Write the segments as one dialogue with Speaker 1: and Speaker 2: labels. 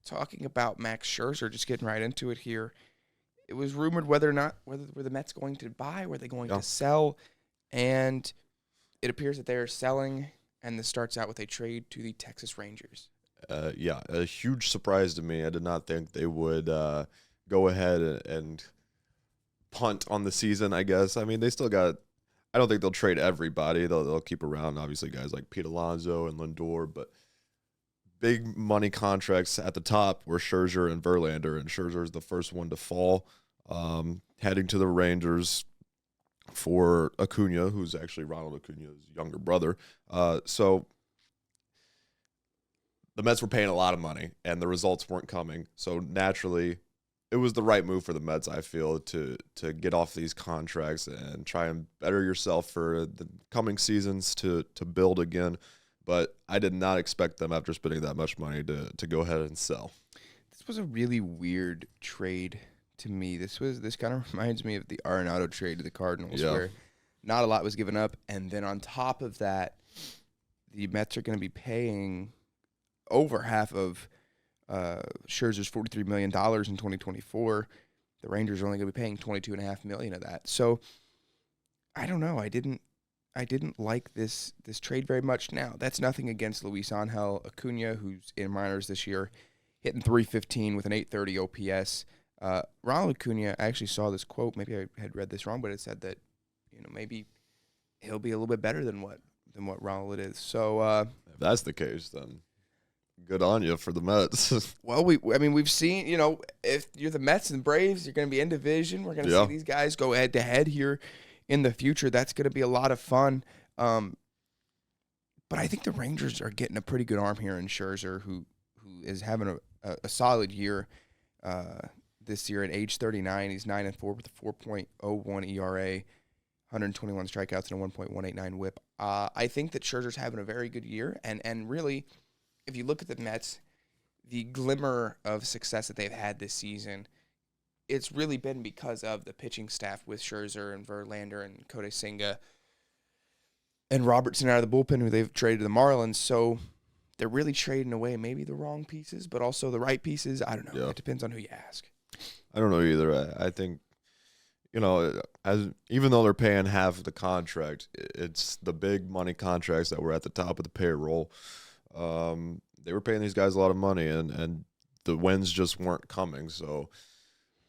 Speaker 1: Talking about Max Scherzer, just getting right into it here. It was rumored whether or not were the Mets going to buy, were they going
Speaker 2: Yeah.
Speaker 1: to sell, and it appears that they are selling. And this starts out with a trade to the Texas Rangers.
Speaker 2: Yeah, a huge surprise to me. I did not think they would go ahead and punt on the season, I guess. I mean, they still got – I don't think they'll trade everybody. They'll keep around, obviously, guys like Pete Alonso and Lindor. But big money contracts at the top were Scherzer and Verlander, and Scherzer is the first one to fall, heading to the Rangers for Acuna, who's actually Ronald Acuna's younger brother. So the Mets were paying a lot of money, and the results weren't coming. So naturally, it was the right move for the Mets, I feel, to get off these contracts and try and better yourself for the coming seasons to build again. But I did not expect them, after spending that much money, to go ahead and sell.
Speaker 1: This was a really weird trade to me. This kind of reminds me of the Arenado trade to the Cardinals, where not a lot was given up, and then on top of that, the Mets are going to be paying over half of Scherzer's $43 million in 2024. The Rangers are only going to be paying $22.5 million of that. So I don't know. I didn't like this trade very much. Now, that's nothing against Luis Angel Acuna, who's in minors this year, hitting .315 with an .830 OPS. Ronald Acuna, I actually saw this quote. Maybe I had read this wrong, but it said that maybe he'll be a little bit better than what Ronald is. So
Speaker 2: if that's the case, then good on you for the Mets.
Speaker 1: Well, we've seen, if you're the Mets and Braves, you're going to be in division. We're going to see these guys go head to head here in the future. That's going to be a lot of fun. But I think the Rangers are getting a pretty good arm here in Scherzer, who is having a solid year this year at age 39. He's 9-4 with a 4.01 ERA, 121 strikeouts and a 1.189 WHIP. I think that Scherzer's having a very good year, and really, if you look at the Mets, the glimmer of success that they've had this season, it's really been because of the pitching staff with Scherzer and Verlander and Kodai Senga and Robertson out of the bullpen, who they've traded to the Marlins. So they're really trading away maybe the wrong pieces, but also the right pieces. I don't know.
Speaker 2: Yeah.
Speaker 1: It depends on who you ask.
Speaker 2: I don't know either. I think, even though they're paying half of the contract, it's the big money contracts that were at the top of the payroll. They were paying these guys a lot of money, and the wins just weren't coming. So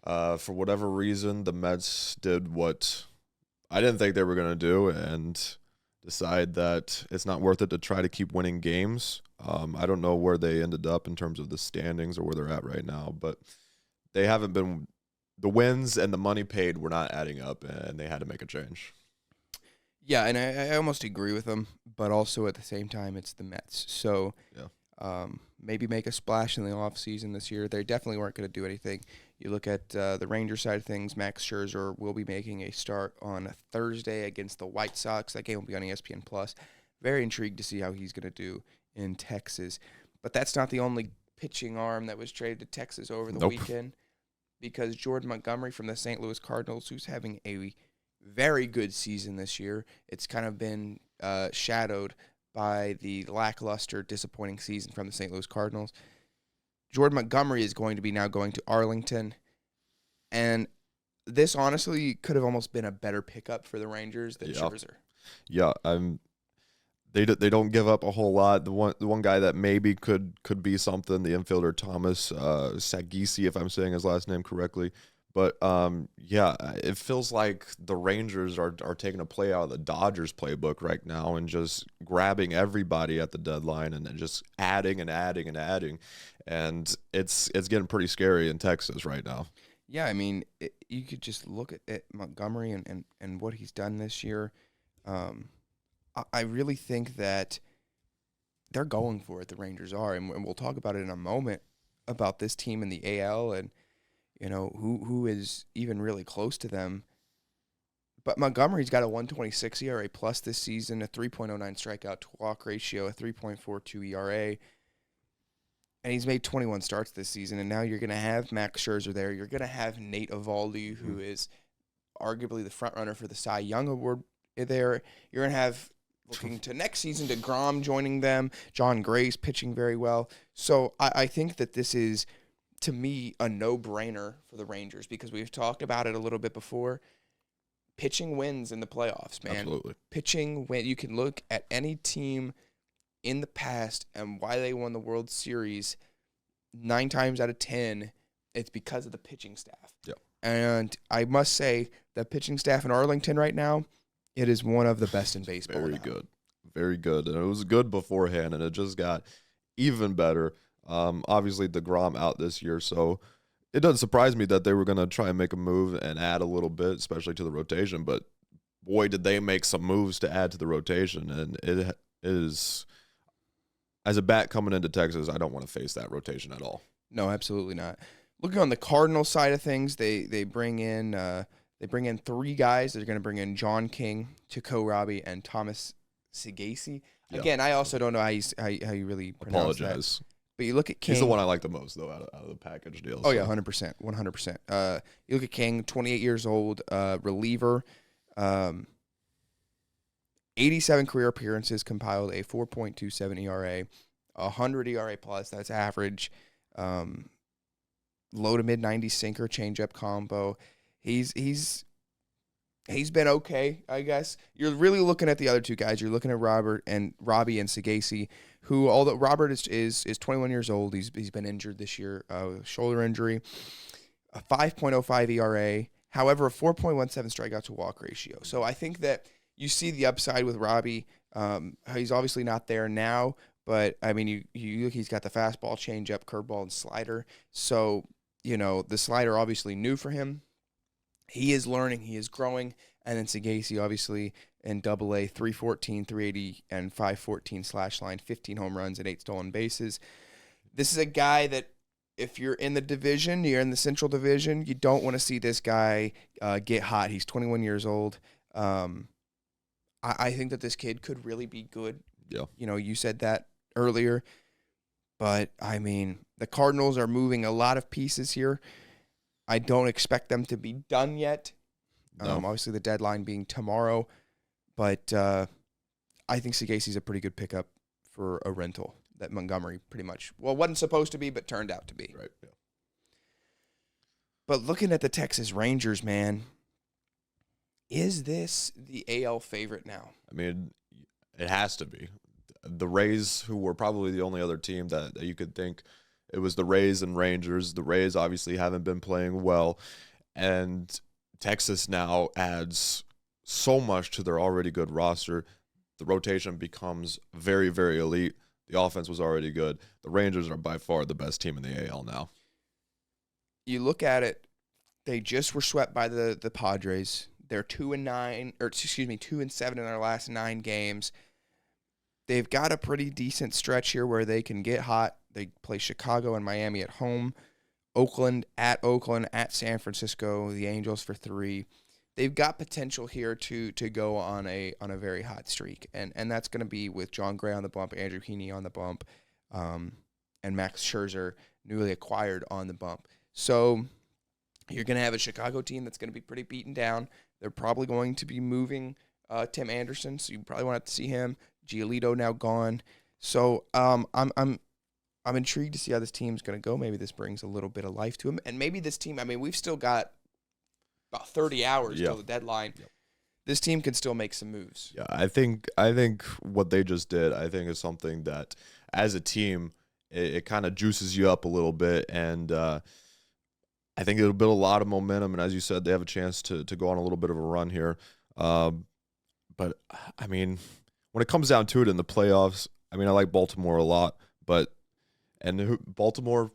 Speaker 2: for whatever reason, the Mets did what I didn't think they were going to do and decide that it's not worth it to try to keep winning games. I don't know where they ended up in terms of the standings or where they're at right now, but they haven't been – the wins and the money paid were not adding up, and they had to make a change.
Speaker 1: Yeah, and I almost agree with them, but also at the same time, it's the Mets. So maybe make a splash in the offseason this year. They definitely weren't going to do anything. You look at the Ranger side of things, Max Scherzer will be making a start on a Thursday against the White Sox. That game will be on ESPN+. Very intrigued to see how he's going to do in Texas. But that's not the only pitching arm that was traded to Texas over the weekend, because Jordan Montgomery from the St. Louis Cardinals, who's having a very good season this year. It's kind of been shadowed by the lackluster, disappointing season from the St. Louis Cardinals. Jordan Montgomery is going to be now going to Arlington, and this honestly could have almost been a better pickup for the Rangers than Scherzer.
Speaker 2: Yeah, they don't give up a whole lot. The one guy that maybe could be something, the infielder Thomas Sagisi, if I'm saying his last name correctly. But, it feels like the Rangers are taking a play out of the Dodgers playbook right now and just grabbing everybody at the deadline and then just adding and adding and adding. And it's getting pretty scary in Texas right now.
Speaker 1: Yeah, I mean, you could just look at Montgomery and what he's done this year. I really think that they're going for it, the Rangers are. And we'll talk about it in a moment, about this team in the AL and who is even really close to them. But Montgomery's got a 1.26 ERA plus this season, a 3.09 strikeout to walk ratio, a 3.42 ERA. And he's made 21 starts this season. And now you're going to have Max Scherzer there. You're going to have Nate Eovaldi, who is arguably the front runner for the Cy Young Award there. You're going to have looking to next season, DeGrom joining them, John Gray's pitching very well. So I think that this is, to me, a no-brainer for the Rangers because we've talked about it a little bit before. Pitching wins in the playoffs, man.
Speaker 2: Absolutely.
Speaker 1: Pitching win. You can look at any team in the past and why they won the World Series 9 times out of 10, it's because of the pitching staff.
Speaker 2: Yep.
Speaker 1: And I must say, the pitching staff in Arlington right now, it is one of the best in baseball.
Speaker 2: Very
Speaker 1: now.
Speaker 2: good. Very good. And it was good beforehand, and it just got even better. Obviously, DeGrom out this year, so it doesn't surprise me that they were going to try and make a move and add a little bit, especially to the rotation. But, boy, did they make some moves to add to the rotation. And it is, as a bat coming into Texas, I don't want to face that rotation at all.
Speaker 1: No, absolutely not. Looking on the Cardinals side of things, they bring in 3 guys. They're going to bring in John King, Chico Robbie, and Thomas Segasi.
Speaker 2: Yeah.
Speaker 1: Again, I also don't know how you really pronounce
Speaker 2: Apologize.
Speaker 1: that. But you look at King.
Speaker 2: He's the one I like the most, though, out of the package deal.
Speaker 1: Oh, yeah, 100%. 100%. You look at King, 28 years old, reliever, 87 career appearances, compiled a 4.27 ERA, 100 ERA plus. That's average. Low to mid 90s sinker, changeup combo. He's been okay, I guess. You're really looking at the other 2 guys. You're looking at Robbie and Segasi, who, although Robert is 21 years old, he's been injured this year, shoulder injury, a 5.05 ERA, however, a 4.17 strikeout to walk ratio. So I think that you see the upside with Robbie. He's obviously not there now, but I mean, he's got the fastball, changeup, curveball, and slider. So, the slider obviously new for him. He is learning, he is growing, and then Segasi obviously in Double-A, 314, 380, and 514 slash line, 15 home runs and 8 stolen bases. This is a guy that if you're in the division, you're in the Central Division, you don't want to see this guy get hot. He's 21 years old. I think that this kid could really be good.
Speaker 2: Yeah.
Speaker 1: You said that earlier. But, I mean, the Cardinals are moving a lot of pieces here. I don't expect them to be done yet.
Speaker 2: No.
Speaker 1: Obviously, the deadline being tomorrow. But I think Segasi's a pretty good pickup for a rental that Montgomery pretty much, wasn't supposed to be, but turned out to be.
Speaker 2: Right, yeah.
Speaker 1: But looking at the Texas Rangers, man, is this the AL favorite now?
Speaker 2: I mean, it has to be. The Rays, who were probably the only other team that you could think, it was the Rays and Rangers. The Rays obviously haven't been playing well, and Texas now adds so much to their already good roster. The rotation becomes very, very elite. The offense was already good. The Rangers are by far the best team in the AL now.
Speaker 1: You look at it, they just were swept by the Padres. They're 2-7 in their last 9 games. They've got a pretty decent stretch here where they can get hot. They play Chicago and Miami at home, Oakland, at San Francisco, the Angels for 3. They've got potential here to go on a very hot streak, and that's going to be with John Gray on the bump, Andrew Heaney on the bump, and Max Scherzer, newly acquired, on the bump. So you're going to have a Chicago team that's going to be pretty beaten down. They're probably going to be moving Tim Anderson, so you probably won't have to see him. Giolito now gone. So I'm intrigued to see how this team's going to go. Maybe this brings a little bit of life to him. And maybe this team, I mean, we've still got about 30 hours till the deadline. Yep. This team can still make some moves.
Speaker 2: Yeah, I think what they just did, I think, is something that, as a team, it kind of juices you up a little bit. And I think it'll build a lot of momentum. And as you said, they have a chance to go on a little bit of a run here. But, I mean, when it comes down to it in the playoffs, I mean, I like Baltimore a lot. And Baltimore,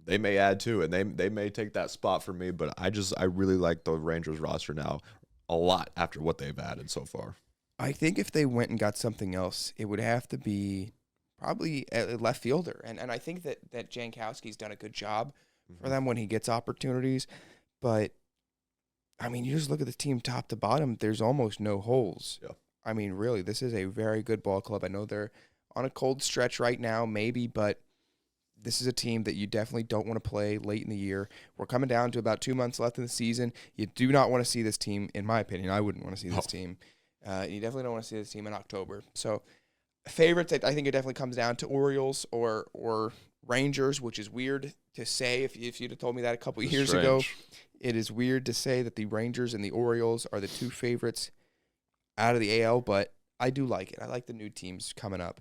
Speaker 2: they may add to, and they may take that spot for me. But I really like the Rangers roster now a lot after what they've added so far.
Speaker 1: I think if they went and got something else, it would have to be probably a left fielder. And I think that Jankowski's done a good job for them when he gets opportunities. But, I mean, you just look at the team top to bottom, there's almost no holes.
Speaker 2: Yeah.
Speaker 1: I mean, really, this is a very good ball club. I know they're on a cold stretch right now, maybe, but this is a team that you definitely don't want to play late in the year. We're coming down to about 2 months left in the season. You do not want to see this team, in my opinion. I wouldn't want to see this team You definitely don't want to see this team in October. So favorites, I think it definitely comes down to Orioles or Rangers, which is weird to say. If you'd have told me that a couple years ago, it is weird to say that the Rangers and the Orioles are the two favorites out of the AL, but I do like it. I like the new teams coming up.